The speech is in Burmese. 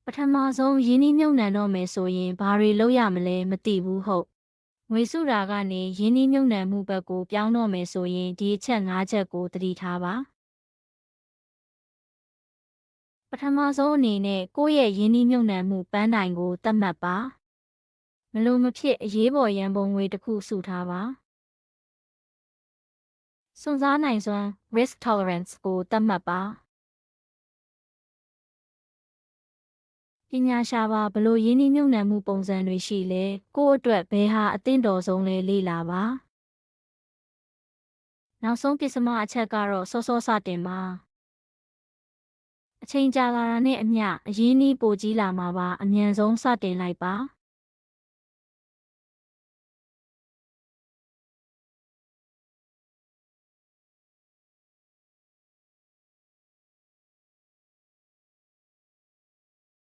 ပထမဆုံးရင်းနှီးမြှုပ်နှံတော့မယ်ဆိုရင်ဘာတွေလုပ်ရမလဲမသိဘူးဟုတ်ငွေစုတာကနေရင်းနှီးမြှုပ်နှံမှုဘက်ကိုပြောင်းတော့မယ်ဆိုရင်ဒီအချက်၅ချက်ကိုသတိထားပါပထမဆုံးအနေနဲ့ကိုယ့်ရဲ့ရင်းနှီးမြှုပ်နှံမှုပန်းတိုင်ကိုသတ်မှတ်ပါမလိုမဖြစ်အရေးပေါ်ရန်ပုံငွေတစ်ခုစုထားပါစွန့်စားနိုင်စွမ်း risk tolerance ကိုသတ်မှတ်ပါပညာရှာပါဘလို့ရင်းနှီးမြှုပ်နှံမှုပုံစံတွေရှိလဲကိုယ့်အတွက်ဘယ်ဟာအသင့်တော်ဆုံးလဲလေ့လာပါနောက်ဆုံးပစ္စမအချက်ကတော့စောစောစတင်ပါအချိန်ကြာလာတာနဲ့အမျှအရင်းနှီးပိုကြီးလာမှာပါအမြန်ဆုံးစတင်လိုက်ပါ